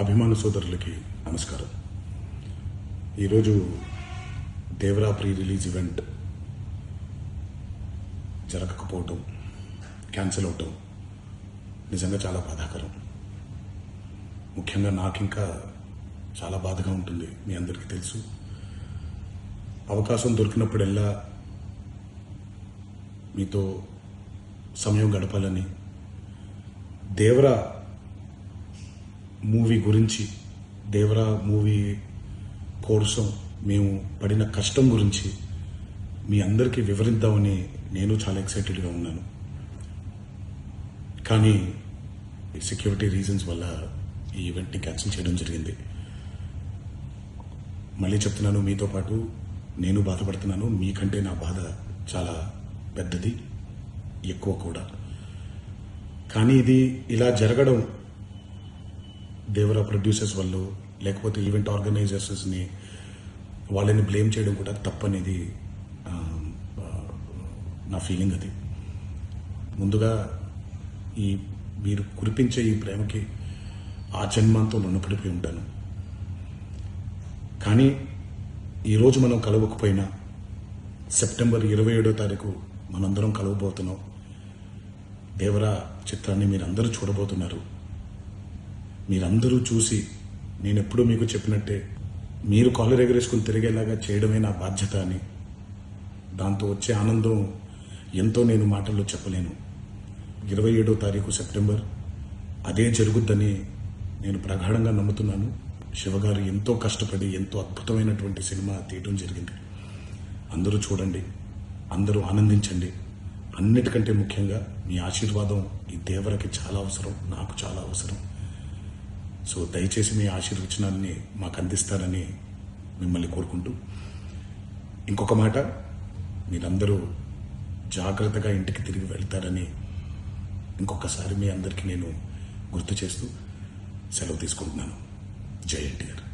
అభిమాన సోదరులకి నమస్కారం. ఈరోజు దేవరా ప్రీ రిలీజ్ ఈవెంట్ జరగకపోవటం, క్యాన్సిల్ అవటం నిజంగా చాలా బాధాకరం. ముఖ్యంగా నాకు ఇంకా చాలా బాధగా ఉంటుంది. మీ అందరికీ తెలుసు, అవకాశం దొరికినప్పుడల్లా మీతో సమయం గడపాలని, దేవరా మూవీ గురించి, దేవరా మూవీ కోసం మేము పడిన కష్టం గురించి మీ అందరికీ వివరిద్దామని నేను చాలా ఎక్సైటెడ్గా ఉన్నాను. కానీ సెక్యూరిటీ రీజన్స్ వల్ల ఈ ఈవెంట్ని క్యాన్సిల్ చేయడం జరిగింది. మళ్ళీ చెప్తున్నాను, మీతో పాటు నేను బాధపడుతున్నాను. మీకంటే నా బాధ చాలా పెద్దది, ఎక్కువ కూడా. కానీ ఇది ఇలా జరగడం దేవరా ప్రొడ్యూసర్స్ వల్ల, లేకపోతే ఈవెంట్ ఆర్గనైజర్స్ని వాళ్ళని బ్లేమ్ చేయడం కూడా తప్పనేది నా ఫీలింగ్. అది ముందుగా మీరు కురిపించే ఈ ప్రేమకి ఆ జన్మంతో రుణపడిపోయి ఉంటాను. కానీ ఈరోజు మనం కలవకపోయినా సెప్టెంబర్ 27వ తారీఖు మనందరం కలవబోతున్నాం. దేవరా చిత్రాన్ని మీరందరూ చూడబోతున్నారు. మీరందరూ చూసి, నేను ఎప్పుడూ మీకు చెప్పినట్టే, మీరు కాలర్ ఎగరేసుకుని తిరిగేలాగా చేయడమే నా బాధ్యత అని, దాంతో వచ్చే ఆనందం ఎంతో నేను మాటల్లో చెప్పలేను. 27వ తారీఖు సెప్టెంబర్ అదే జరుగుద్దని నేను ప్రగాఢంగా నమ్ముతున్నాను. శివగారు ఎంతో కష్టపడి ఎంతో అద్భుతమైనటువంటి సినిమా తీయడం జరిగింది. అందరూ చూడండి, అందరూ ఆనందించండి. అన్నిటికంటే ముఖ్యంగా మీ ఆశీర్వాదం ఈ దేవరకి చాలా అవసరం, నాకు చాలా అవసరం. సో దయచేసి మీ ఆశీర్వచనాన్ని మాకు అందిస్తారని మిమ్మల్ని కోరుకుంటూ, ఇంకొక మాట, మీరందరూ జాగ్రత్తగా ఇంటికి తిరిగి వెళ్తారని ఇంకొకసారి మీ అందరికీ నేను గుర్తు చేస్తూ సెలవు తీసుకుంటున్నాను. జై ఎన్టీఆర్.